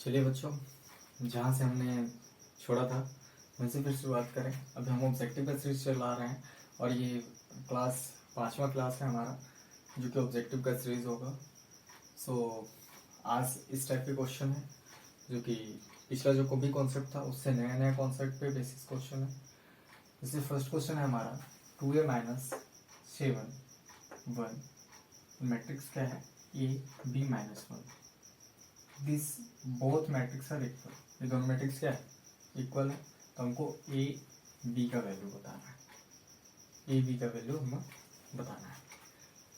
चलिए बच्चों, जहाँ से हमने छोड़ा था वहीं से फिर शुरुआत करें। अभी हम ऑब्जेक्टिव का सीरीज चला रहे हैं और ये क्लास 5वां क्लास है हमारा, जो कि ऑब्जेक्टिव का सीरीज होगा। आज इस टाइप के क्वेश्चन है जो कि पिछला जो भी कॉन्सेप्ट था उससे नया नया कॉन्सेप्ट पे बेसिस क्वेश्चन है। जैसे फर्स्ट क्वेश्चन है हमारा 2a माइनस 7 1, मैट्रिक्स क्या है a b minus 1। This both matrix are equal. ये दोनों मैट्रिक्स क्या है, इक्वल है। तो हमको ए बी का वैल्यू बताना है। ए बी का वैल्यू हमें बताना है।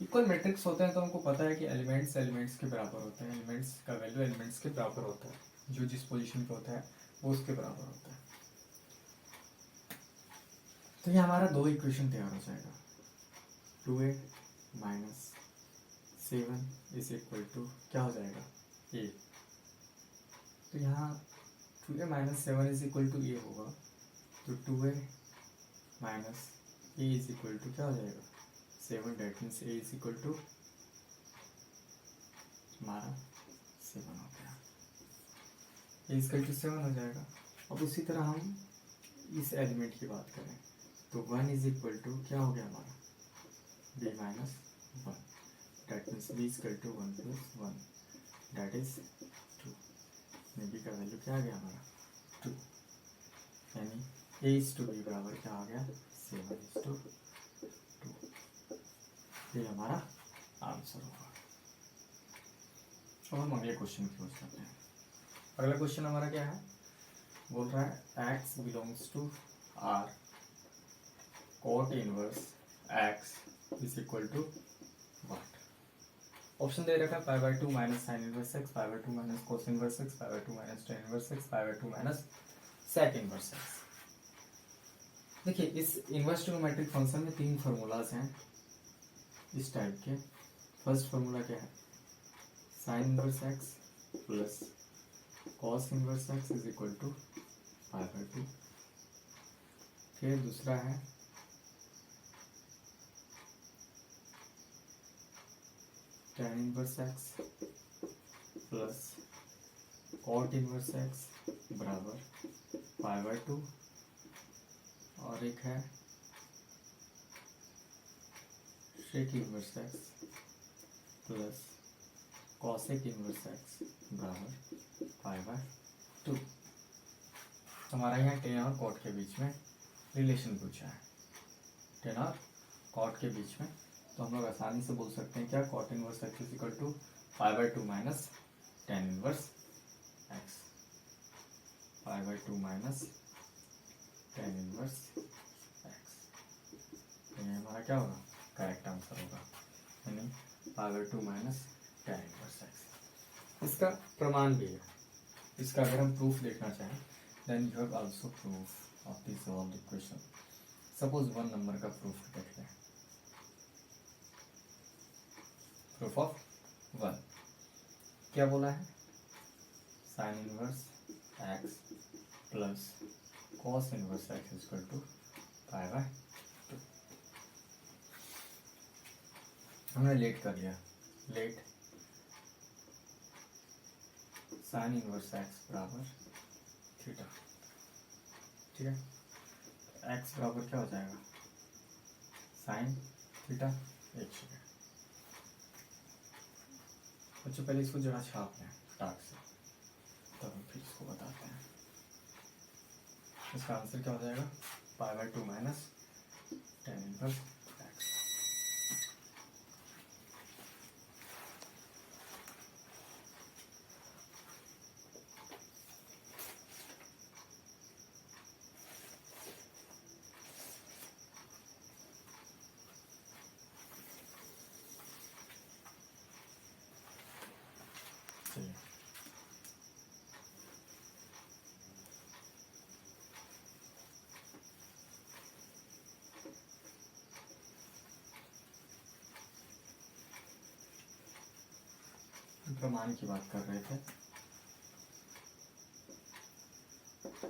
इक्वल मैट्रिक्स होते हैं तो हमको पता है कि एलिमेंट्स एलिमेंट्स के बराबर होते हैं। एलिमेंट्स का वैल्यू एलिमेंट्स के बराबर होता है। जो जिस पोजीशन पे होता है वो उसके बराबर होता है। तो ये हमारा दो इक्वेशन तैयार हो जाएगा। 2a minus 7 is equal to क्या हो जाएगा, ए। तो यहाँ 2a minus 7 is equal to a होगा। तो 2a minus a is equal to क्या हो जाएगा, 7। That means a is equal to हमारा 7 हो गया। ए इज इक्वल टू 7 हो जाएगा। अब उसी तरह हम इस एलिमेंट की बात करें तो 1 इज इक्वल टू क्या हो गया हमारा, b minus 1। That means b is equal to 1 plus 1 that is 2। b का वैल्यू क्या आ गया हमारा 2, यानी a इज टू b बराबर क्या आ गया 7 इज टू 2। ये हमारा आंसर होगा। अब हम अगले क्वेश्चन की ओर चलते हैं। अगला क्वेश्चन हमारा क्या है, बोल रहा है x belongs to r, cot inverse x is equal to what. Option दे रखा है 5/2 minus sine inverse x, 5/2 minus cos inverse x, 5/2 minus tan inverse x, 5/2 minus sec inverse x। देखिए इस इनवर्स ट्रिग्नोमेट्रिक फंक्शन में तीन formulas हैं इस type के। फर्स्ट फार्मूला क्या है, sine inverse x plus cos inverse x is equal to 5/2। फिर दूसरा है tan inverse x plus cot inverse x बराबर 5/2। और एक है sec inverse x plus cosec inverse x बराबर 5/2। हमारा यहाँ टेन और कॉट के बीच में रिलेशन पूछा है, टेन और कॉट के बीच में। तो हम लोग आसानी से बोल सकते हैं क्या, cot inverse x is equal to 5/2 minus tan inverse x, 5/2 minus tan inverse x। ये हमारा क्या होगा, करेक्ट आंसर होगा, यानी 5/2 माइनस टेन इनवर्स x। इसका प्रमाण भी है। इसका अगर हम प्रूफ देखना चाहें then you have also proof of this solved equation. Suppose 1 number का प्रूफ देख लें। प्रूफ ऑफ 1 क्या बोला है, sine inverse x plus cos inverse x is equal to 5/2। हमने लेट कर लिया, लेट साइन इनवर्स x बराबर थीटा। ठीक है, x बराबर क्या हो जाएगा, साइन थीटा। एक सेकेंड बच्चों, पहले इसको जरा छाप लें टाक से, तब हम फिर इसको बताते हैं। इसका आंसर क्या हो जाएगा, 5/2 माइनस टेन इनवर्स x। चलिए प्रमाण की बात कर रहे थे।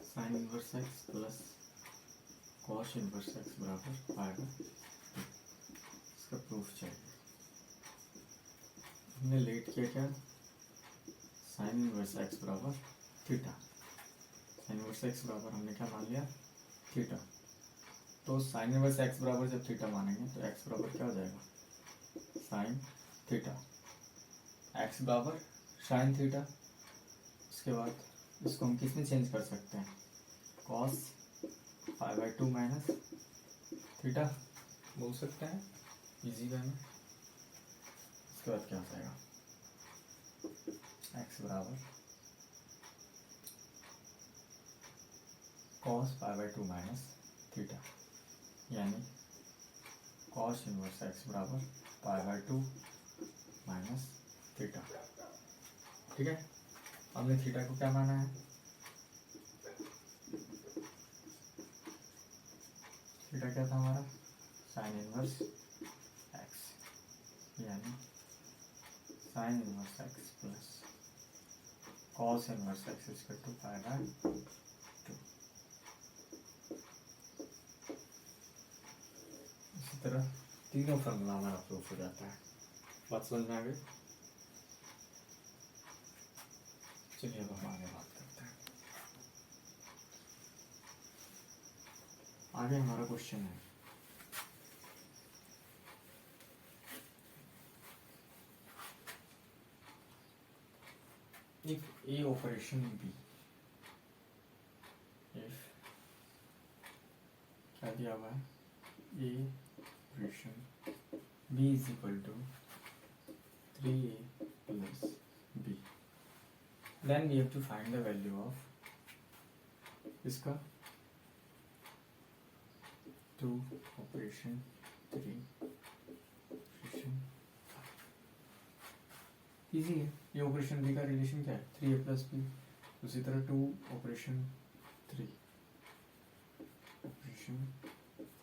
Sign inverse x plus cos inverse x बराबर 5/2। इसका प्रूफ चाहिए। हमने लेट किया क्या, साइन इनवर्स एक्स बराबर थीटा। साइन इनवर्स एक्स बराबर हमने क्या मान लिया, थीटा। तो साइन इनवर्स एक्स बराबर जब थीटा मानेंगे तो एक्स बराबर क्या हो जाएगा, साइन थीटा। एक्स बराबर साइन थीटा। उसके बाद इसको हम किस में चेंज कर सकते हैं, cos pi by 2 minus theta बोल सकते हैं इजी वे में। उसके बाद क्या हो जाएगा, एक्स बराबर cos pi by 2 minus theta, यानी कॉस इनवर्स एक्स बराबर पाई बाई 2 माइनस थीटा। ठीक है, हमने थीटा को क्या माना है, थीटा क्या था हमारा, साइन इनवर्स एक्स, यानी sine inverse x plus cos inverse x equal to pi by 2। इसी तरह तीनों फॉर्मूला हमारा प्रूफ हो जाता है। बात समझ में आ गई। चलिए अब हम आगे बात करते हैं। आगे हमारा क्वेश्चन है, if a operation b, if क्या दिया हुआ है, a operation b is equal to 3a plus b, then we have to find the value of इसका 2 operation 3 operation 5। इजी है, ये ऑपरेशन बी का रिलेशन क्या है, 3a प्लस बी। उसी तरह 2 ऑपरेशन 3 ऑपरेशन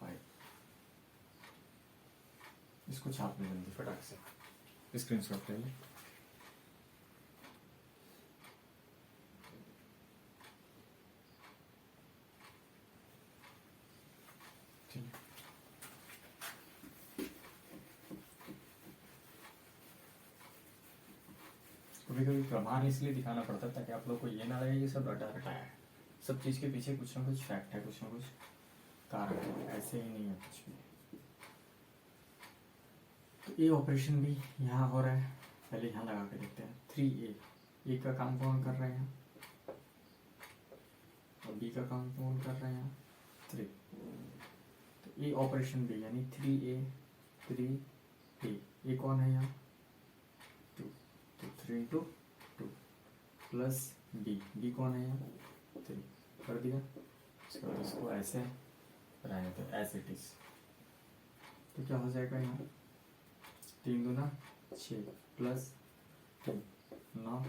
5। इसको छाप लें जल्दी फटाक से, स्क्रीनशॉट ले लें। कभी कभी प्रमाण इसलिए दिखाना पड़ता है ताकि आप लोग को ये ना लगे कि सब रटा रटाया है। सब चीज़ के पीछे कुछ ना कुछ फैक्ट है, कुछ ना कुछ कारण है, ऐसे ही नहीं है कुछ भी। तो ये ऑपरेशन भी यहाँ हो रहा है, पहले यहाँ लगा के देखते हैं। 3a, ए का काम कौन कर रहे हैं और बी का काम कौन कर रहे हैं, 3। तो ये ऑपरेशन बी यानी 3a ये कौन है यहाँ, 2। तो 3 इंटू 2 प्लस बी कौन है यहाँ, 3 कर दिया। उसके बाद इसको ऐसे रहने दो एज इट इज। तो क्या हो जाएगा यहाँ, 3 दूना 6 प्लस 2 9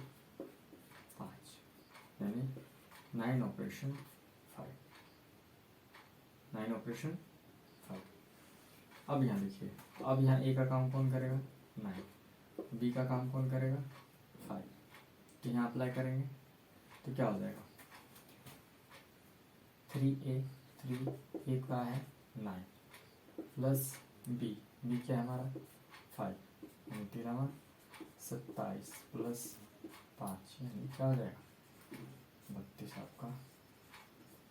5, यानी 9 ऑपरेशन 5, 9 ऑपरेशन 5। अब यहाँ देखिए, अब यहाँ ए का काम कौन करेगा, 9, बी का काम कौन करेगा, 5। तो यहाँ अप्लाई करेंगे तो क्या हो जाएगा, 3 का है 9 प्लस बी क्या है हमारा 5, यानी 13 27 प्लस 5, यानी क्या हो जाएगा 32 आपका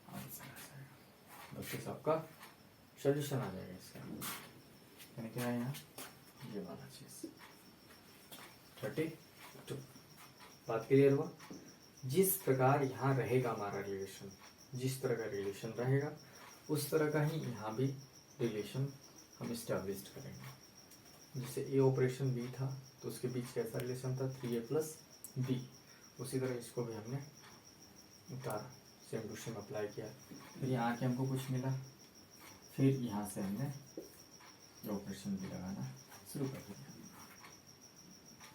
आंसर आ जाएगा। 32 आपका सोल्यूशन आ जाएगा इसका, यानी क्या है यहाँ ये वाला चीज़ 32। बात क्लियर हुआ। जिस प्रकार यहाँ रहेगा हमारा रिलेशन, जिस तरह का रिलेशन रहेगा उस तरह का ही यहाँ भी रिलेशन हम इस्टेब्लिश करेंगे। जैसे ए ऑपरेशन बी था तो उसके बीच कैसा रिलेशन था, 3a प्लस बी। उसी तरह इसको भी हमने उतारा, सेम टू सेम अप्लाई किया। फिर यहाँ आके हमको कुछ मिला, फिर यहाँ से हमने ऑपरेशन भी लगाना शुरू कर दिया।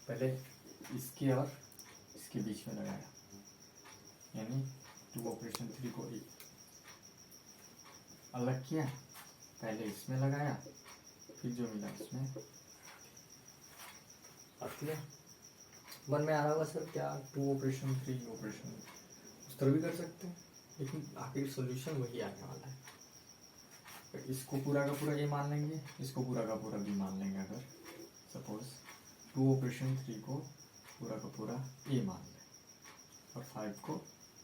पहले इसके और इसके बीच में लगाया, यानी 2 ऑपरेशन 3 को एक अलग किया, पहले इसमें लगाया, फिर जो मिला उसमें किया। मन में आ रहा होगा सर क्या 2 ऑपरेशन 3 ऑपरेशन, उस तरह भी कर सकते हैं, लेकिन आखिर सॉल्यूशन वही आने वाला है। तो इसको पूरा का पूरा ए मान लेंगे, इसको पूरा का पूरा बी मान लेंगे। अगर सपोज 2 ऑपरेशन 3 को पूरा का पूरा ए मान लें और 5 को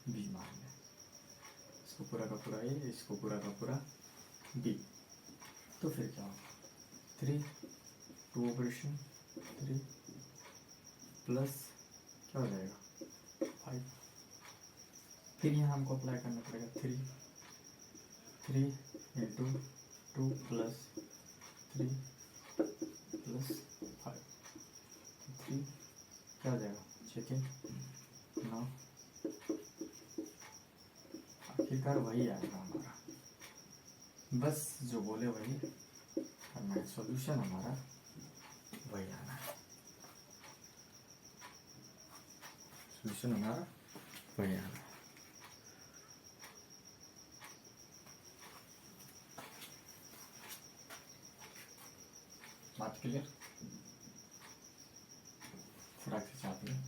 b मान लें। इसको पूरा का पूरा a, इसको पूरा का पूरा b। तो फिर क्या होगा, 3 2 ऑपरेशन 3 प्लस क्या हो जाएगा 5। फिर यहाँ हमको अप्लाई करना पड़ेगा 3 इंटू 2 प्लस 3 प्लस 5। 3 क्या हो जाएगा, चेकिंग 9। आखिरकार वही आएगा हमारा, बस जो बोले वही करना है, सॉल्यूशन हमारा वही आना है, सॉल्यूशन हमारा वही आना है। बात क्लियर, फटाक से चाप लें।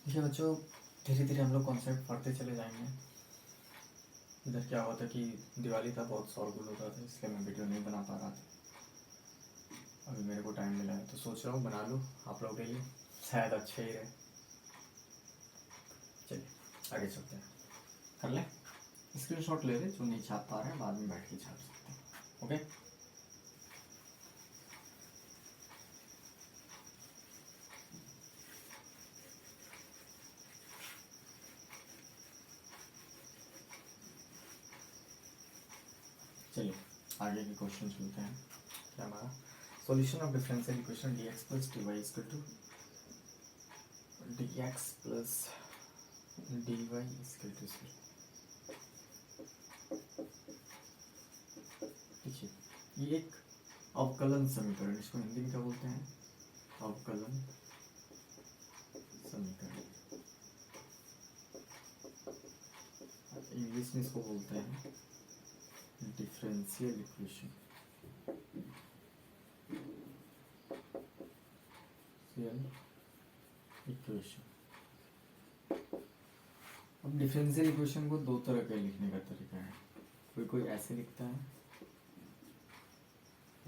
देखिए बच्चों, धीरे धीरे हम लोग कॉन्सेप्ट पढ़ते चले जाएंगे। इधर क्या हुआ था कि दिवाली था, बहुत शोरगुल होता था, इसलिए मैं वीडियो नहीं बना पा रहा था। अभी मेरे को टाइम मिला है तो सोच रहा हूँ बना लूँ आप लोगों के लिए, शायद अच्छा ही रहे। चलिए आगे चलते हैं, कर लें। स्क्रीनशॉट ले रहे, जो नहीं छाप पा रहे हैं बाद में बैठ के छाप सकते हैं। ओके, चलिए आगे के क्वेश्चन चलते हैं। क्या हमारा solution of differential equation dx plus dy equal to dx plus dy equal to 0। देखिए ये एक अवकलन समीकरण, इसको हिंदी में क्या बोलते हैं, अवकलन समीकरण। इंग्लिश में इसको बोलते हैं डिफरेंशियल इक्वेशन। अब डिफरेंशियल इक्वेशन को दो तरह का लिखने का तरीका है, कोई ऐसे लिखता है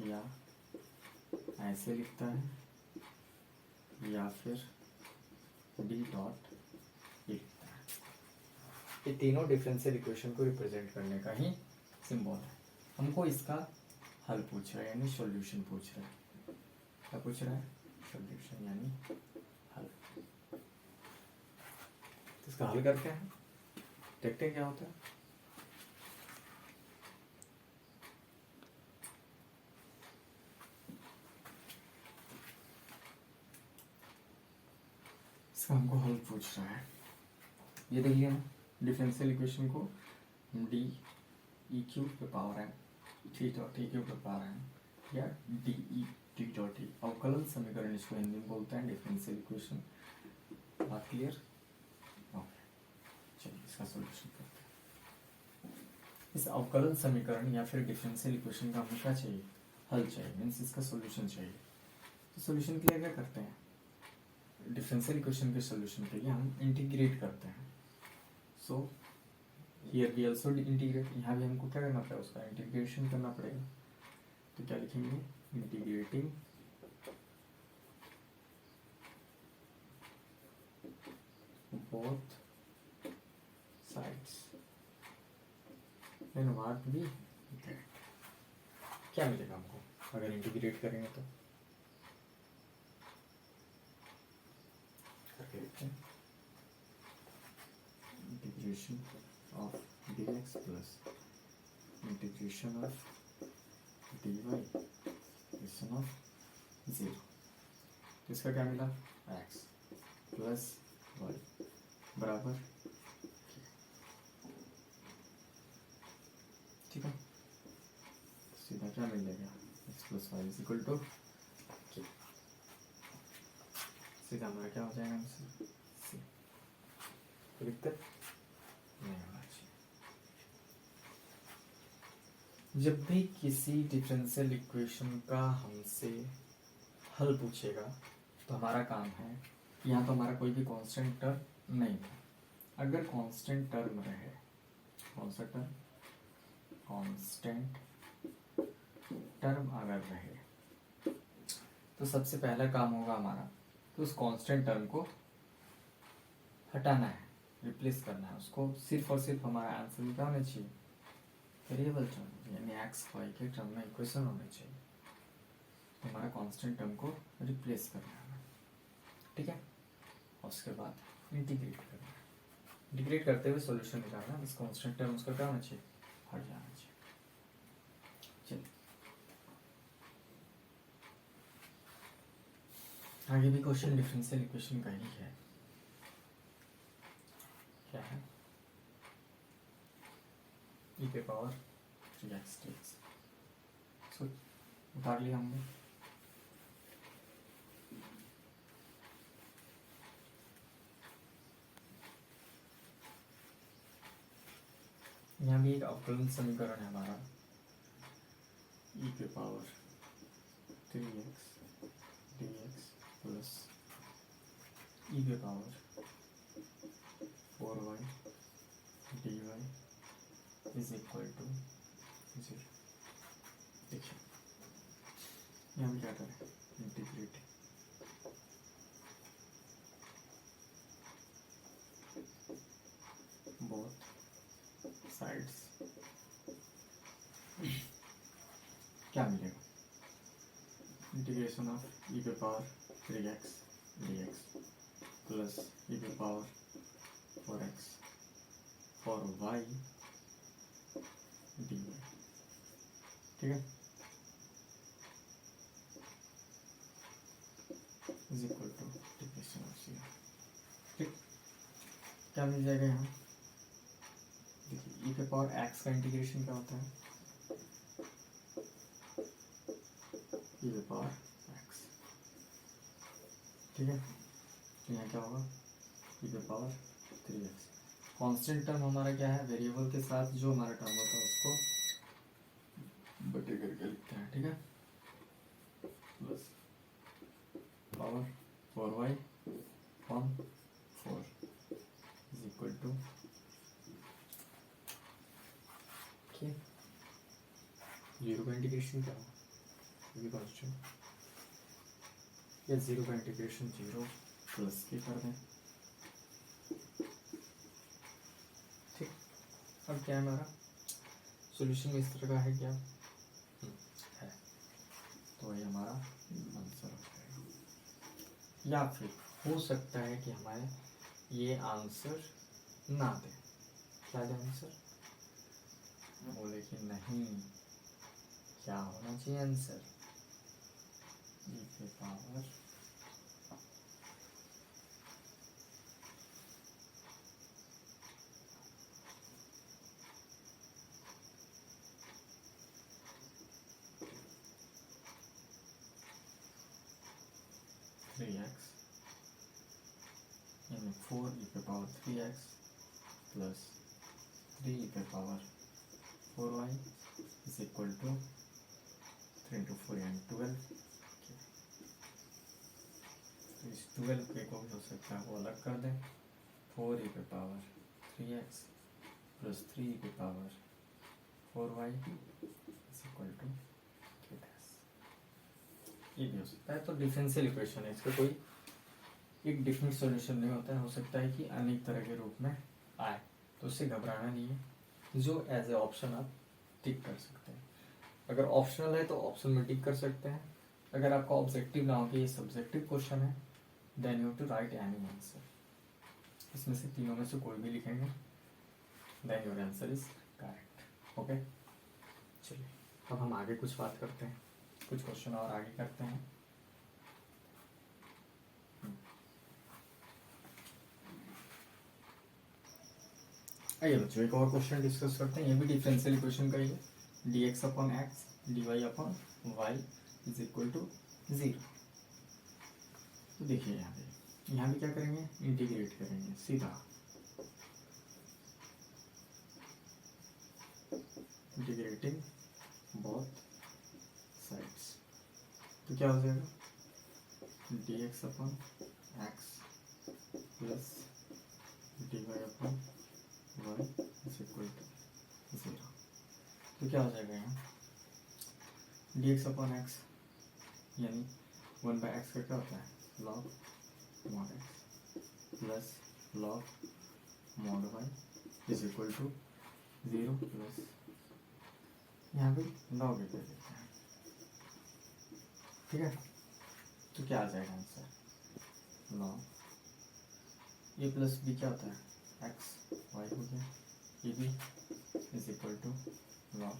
या ऐसे लिखता है या फिर डी डॉट लिखता है। ये तीनों डिफरेंशियल इक्वेशन को रिप्रेजेंट करने का ही सिंबल है। हमको इसका हल पूछ रहा है, यानी सॉल्यूशन पूछ रहा है। क्या पूछ रहा है, सॉल्यूशन यानी हल। इसका हल करते हैं, देखते हैं क्या होता है। इसका हमको हल पूछ रहा है, ये देखिए ना, डिफरेंशियल इक्वेशन को डी ई क्यूब पे power n three dot e cube पे पावर एन या d e t dot e, अवकलन समीकरण इसको हिंदी में बोलते हैं, डिफरेंशियल इक्वेशन। बात क्लियर, ओके। चलिए इसका सॉल्यूशन करते हैं। इस अवकलन समीकरण या फिर डिफरेंशियल इक्वेशन का हमें क्या चाहिए, हल चाहिए, मीन्स इसका सॉल्यूशन चाहिए। तो सॉल्यूशन के लिए क्या करते हैं, डिफरेंशियल इक्वेशन के सॉल्यूशन के लिए हम इंटीग्रेट करते हैं। So here we also integrate, यहाँ भी हमको क्या करना पड़ेगा, उसका इंटीग्रेशन करना पड़ेगा। तो क्या लिखेंगे, integrating both sides then what we get, क्या मिलेगा हमको अगर इंटीग्रेट करेंगे तो, करके देखते हैं। Integration of dx plus integration of dy equation of 0। तो इसका क्या मिला, x प्लस y बराबर, ठीक है। सीधा क्या मिल जाएगा, x plus y is equal to, सीधा हमारा क्या हो जाएगा आंसर सी। कोई दिक्कत नहीं होना चाहिए। जब भी किसी डिफरेंशियल इक्वेशन का हमसे हल पूछेगा तो हमारा काम है, यहाँ तो हमारा कोई भी कांस्टेंट टर्म नहीं था, अगर कांस्टेंट टर्म रहे, कौन सा टर्म, कांस्टेंट टर्म अगर रहे तो सबसे पहला काम होगा हमारा तो उस कांस्टेंट टर्म को हटाना है, रिप्लेस करना है उसको। सिर्फ और सिर्फ हमारा आंसर में क्या होना चाहिए, वेरिएबल टर्म, यानी एक्स वाई के टर्म में इक्वेशन होने चाहिए। तो हमारा कांस्टेंट टर्म को रिप्लेस करना है हमें, ठीक है। और उसके बाद इंटीग्रेट करना है, इंटीग्रेट करते हुए सॉल्यूशन निकालना। इस कांस्टेंट टर्म उसका क्या होना चाहिए, हट जाना चाहिए। चलिए आगे भी क्वेश्चन डिफरेंशियल इक्वेशन का ही है। क्या है, e के पावर 3x dx। सो उतार लिया हमने। यहाँ भी एक अवकलन समीकरण है हमारा, e के power 3x dx plus e के power 4y dy is equal to 0। देखिए यहाँ भी क्या करें, इंटीग्रेट बोथ साइड्स। क्या मिलेगा, इंटीग्रेशन ऑफ e के power 3x dx plus e के पावर 4x 4y dy, ठीक है, is equal to integration of 0। ठीक, क्या मिल जाएगा यहाँ, देखिए e के पावर x का इंटीग्रेशन क्या होता है, e के पावर x, ठीक है। तो यहाँ क्या होगा, e के पावर 3x। कांस्टेंट टर्म हमारा क्या है, वेरिएबल के साथ जो हमारा टर्म होता है उसको बटे करके लिखते हैं, ठीक है। Plus power 4y 4 is equal to, ठीक, 0 का इंटीग्रेशन क्या होगा, ये कांस्टेंट, या 0 का इंटीग्रेशन 0 प्लस के कर दें, ठीक। अब क्या है हमारा सॉल्यूशन में इस तरह का है क्या, है, तो ये हमारा आंसर हो जाएगा। या फिर हो सकता है कि हमारे ये आंसर ना दे, क्या दे आंसर, बोले कि नहीं, क्या होना चाहिए आंसर, e के पावर 3x यानी 4 e के पावर 3x प्लस 3 e के power 4y is equal to 3 into 4 यानी 12। तो इस 12 के को भी हो सकता है वो अलग कर दें, 4 e के पावर 3x प्लस 3 e के power 4y is equal to 3। ये भी हो सकता है। तो डिफरेंशियल इक्वेशन है, इसका कोई एक डिफरेंट सॉल्यूशन नहीं होता है, हो सकता है कि अनेक तरह के रूप में आए, तो उससे घबराना नहीं है, जो एज ए ऑप्शन आप टिक कर सकते हैं। अगर ऑप्शनल है तो ऑप्शन में टिक कर सकते हैं। अगर आपका ऑब्जेक्टिव ना हो कि ये सब्जेक्टिव क्वेश्चन है, then you have to write any answer, इसमें से तीनों में से कोई भी लिखेंगे, then your answer is correct. Okay, चलिए अब हम आगे कुछ बात करते हैं, कुछ क्वेश्चन और आगे करते हैं। आइए बच्चों एक और क्वेश्चन डिस्कस करते हैं, ये भी डिफरेंशियल इक्वेशन का ही है, dx upon x dy upon y is equal to 0। तो देखिए यहाँ भी क्या करेंगे, इंटीग्रेट करेंगे सीधा, इंटीग्रेटिंग बोथ साइड्स। तो क्या हो जाएगा, dx upon x plus dy upon y is equal to 0। तो क्या हो जाएगा यहाँ, dx अपॉन एक्स, यानी 1/x का क्या होता है log mod x plus log mod y is equal to 0 plus यहाँ पे log ए कर देते हैं। ठीक है, तो क्या आ जाएगा answer log a plus b क्या होता है एक्स वाई हो गया, a b is equal to log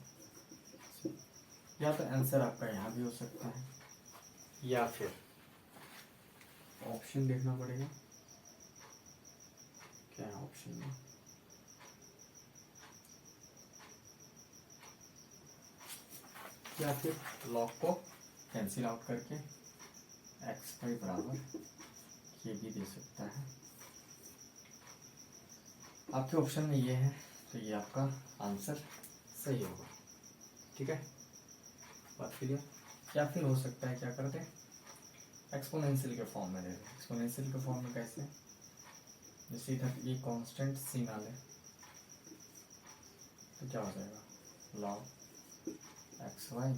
c. या तो आंसर आपका यहाँ भी हो सकता है या फिर ऑप्शन देखना पड़ेगा क्या है ऑप्शन में। या फिर log को कैंसिल आउट करके एक्स वाई बराबर ये भी दे सकता है। आपके ऑप्शन में ये है तो ये आपका आंसर सही होगा। ठीक है, बात क्लियर। या फिर हो सकता है क्या करते हैं एक्सपोनेंशियल के फॉर्म में दे दें। एक्सपोनेंशियल के फॉर्म में कैसे, जैसे इधर ये कांस्टेंट सी ना ले तो क्या हो जाएगा log एक्स वाई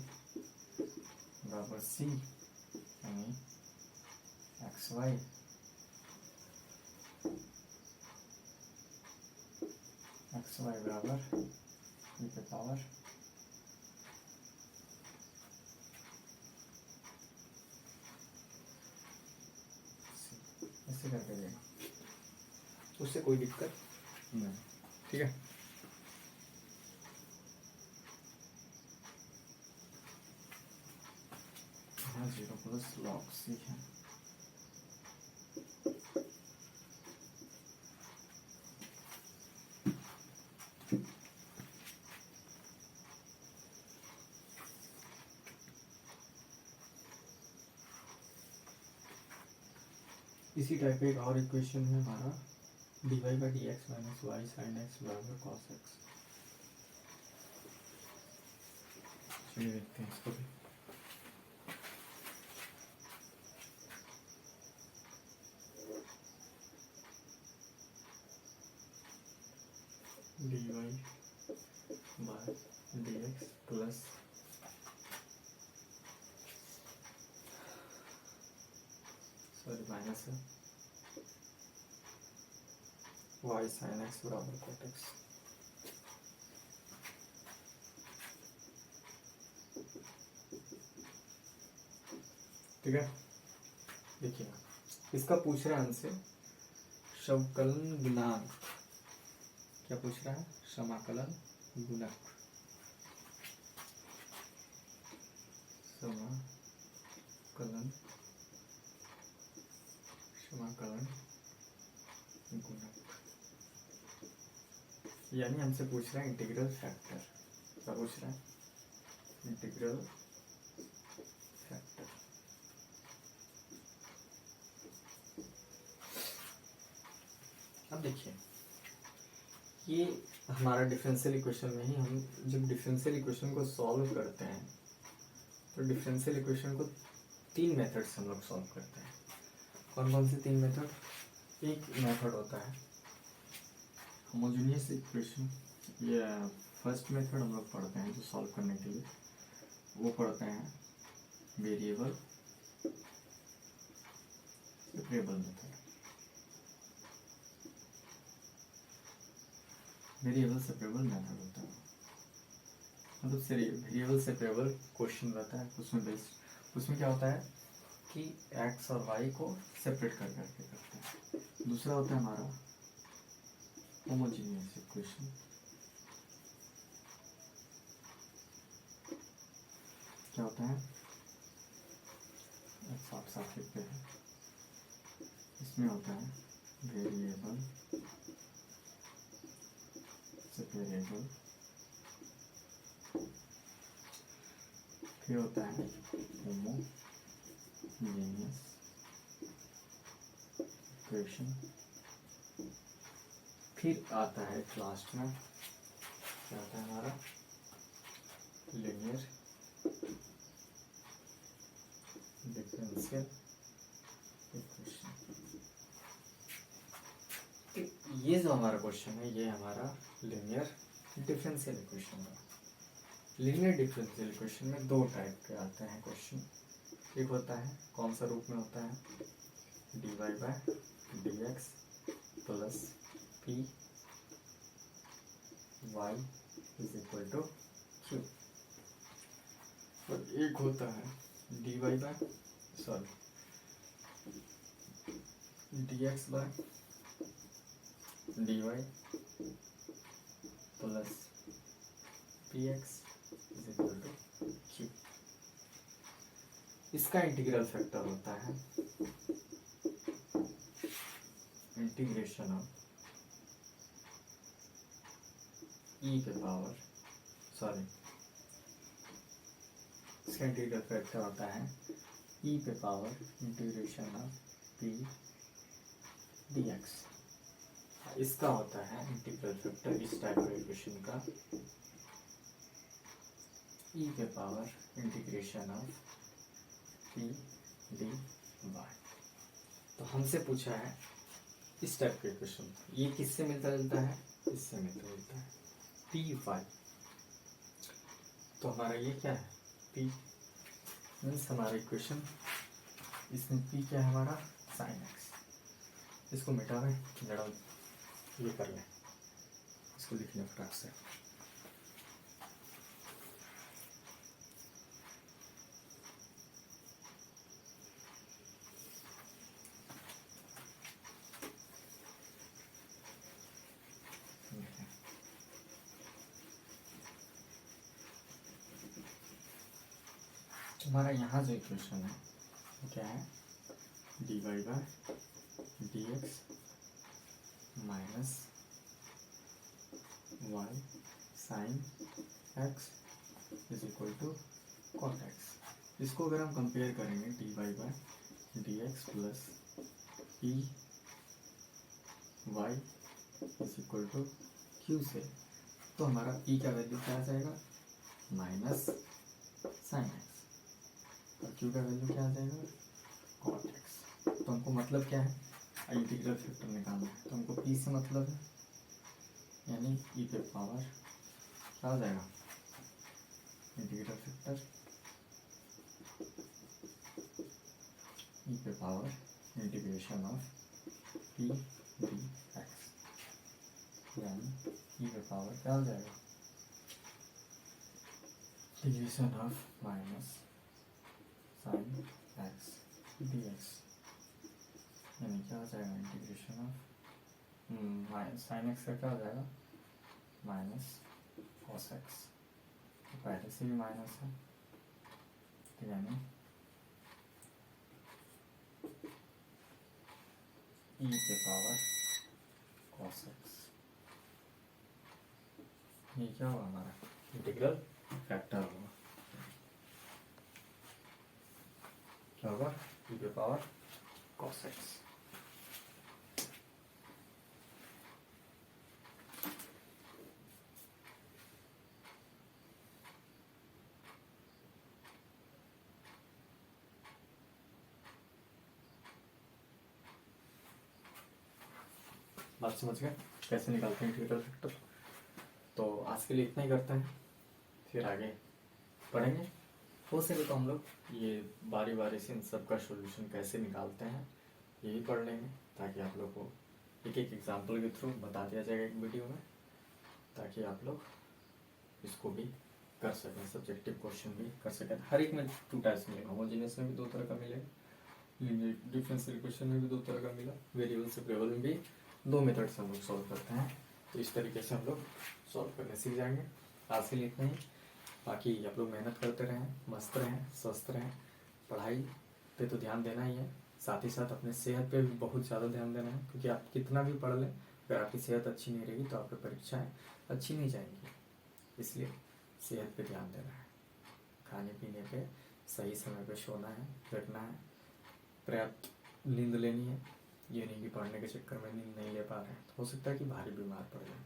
बराबर सी, यानी एक्स वाई बराबर e पे पावर ऐसे करके देगा, उससे कोई दिक्कत नहीं। ठीक है, यहाँ 0 प्लस log सी है। इसी टाइप का एक और इक्वेशन है हमारा dy by d x minus y sine x बराबर कॉस एक्स। चलिए देखते हैं इसको भी। dy by d x plus minus है वाई साइन एक्स बराबर कॉट एक्स। ठीक है, देखिए इसका पूछ रहा है हमसे समाकलन गुणांक। क्या पूछ रहा है समाकलन गुणक, समाकलन गुणक, यानी हमसे पूछ रहा है इंटीग्रल फैक्टर। क्या पूछ रहा है इंटीग्रल फैक्टर। अब देखिए ये हमारा डिफरेंशियल इक्वेशन में ही हम जब डिफरेंशियल इक्वेशन को सॉल्व करते हैं तो डिफरेंशियल इक्वेशन को 3 मेथड से हम लोग सॉल्व करते हैं। कौन कौन से 3 मेथड? एक मेथड होता है होमोजेनियस इक्वेशन, ये फर्स्ट मेथड हम लोग पढ़ते हैं जो सॉल्व करने के लिए, वो पढ़ते हैं variable separable method. Variable separable method होता है, मतलब वेरिएबल सेपरेबल क्वेश्चन रहता है उसमें बेस्ड। उसमें क्या होता है कि एक्स और वाई को सेपरेट कर करके करते हैं। दूसरा होता है हमारा होमोजेनियस इक्वेशन, क्या होता है साफ साफ लिखते हैं, इसमें होता है वेरिएबल सेपरेबल, फिर होता है होमोजेनियस इक्वेशन, फिर आता है लास्ट में क्या आता है हमारा लीनियर डिफरेंशियल इक्वेशन। ये जो हमारा क्वेश्चन है ये हमारा लीनियर डिफरेंशियल इक्वेशन है। लीनियर डिफरेंशियल इक्वेशन में दो टाइप के आते हैं क्वेश्चन। एक होता है कौन सा रूप में होता है, dy by dx plus p y is equal to q, और एक होता है dy by dx by dy plus px is equal to q। इसका इंटीग्रल फैक्टर होता है इंटीग्रेशन ऑफ e के पावर इसका इंटीग्रल फैक्टर होता है e पे power integration of p dx। इसका होता है इंटीग्रल फैक्टर इस टाइप के इक्वेशन का e पे power integration of p dy। तो हमसे पूछा है इस टाइप के इक्वेशन, ये किससे मिलता जुलता है, इससे मिलता जुलता है p y। तो हमारा ये क्या है, p मीन्स हमारा इक्वेशन, इसमें p क्या है हमारा sin x। इसको मिटा दें, लड़ाओ ये कर लें, इसको लिख लें फटाक से। हमारा यहाँ जो इक्वेशन है वो क्या है, dy by dx minus y sine x is equal to cot x। इसको अगर हम कंपेयर करेंगे dy by dx plus p y is equal to q से, तो हमारा p का वैल्यू क्या आ जाएगा, माइनस साइन x, और q का वैल्यू क्या आ जाएगा, कॉट x। तो हमको मतलब क्या है, इंटीग्रल फैक्टर निकालना है, तो हमको p से मतलब है, यानी e पे पावर क्या आ जाएगा, इंटीग्रल फैक्टर e पे power integration of p dx, यानी e पे पावर क्या आ जाएगा, integration of minus sine x dx, यानी क्या आ जाएगा, integration of minus sine x का क्या हो जाएगा, माइनस कॉस एक्स। तो पहले से भी माइनस है, तो यानी e के पावर कॉस एक्स, ये क्या होगा हमारा इंटीग्रल फैक्टर होगा, क्या होगा, e के पावर कॉस एक्स। बात समझ गए कैसे निकालते हैं इंटीग्रल फैक्टर। तो आज के लिए इतना ही करते हैं, फिर आगे पढ़ेंगे। हो सके तो हम लोग ये बारी बारी से इन सब का सॉल्यूशन कैसे निकालते हैं ये भी पढ़ लेंगे, ताकि आप लोग को एक एक एग्जाम्पल के थ्रू बता दिया जाएगा एक वीडियो में, ताकि आप लोग इसको भी कर सकें, सब्जेक्टिव क्वेश्चन भी कर सकें। हर एक में टू टाइप्स मिलेगा, होमोजेनियस में भी दो तरह का मिलेगा, लीनियर डिफरेंशियल इक्वेशन में भी दो तरह का मिला, वेरिएबल सेपरेबल में भी दो मेथड से हम लोग सॉल्व करते हैं। तो इस तरीके से हम लोग सॉल्व करने सीख जाएंगे। आज के लिए इतना ही, बाकी आप लोग मेहनत करते रहें, मस्त रहें, स्वस्थ रहें, पढ़ाई पे तो ध्यान देना ही है, साथ ही साथ अपने सेहत पे भी बहुत ज़्यादा ध्यान देना है, क्योंकि आप कितना भी पढ़ लें अगर आपकी सेहत अच्छी नहीं रहेगी तो आपकी परीक्षाएँ अच्छी नहीं जाएंगी। इसलिए सेहत पे ध्यान देना है, खाने पीने पे सही समय पे सोना है, बैठना है, पर्याप्त नींद लेनी है। ये नहीं कि पढ़ने के चक्कर में नींद नहीं ले पा रहे हैं, तो हो सकता है कि भारी बीमार पड़ जाए।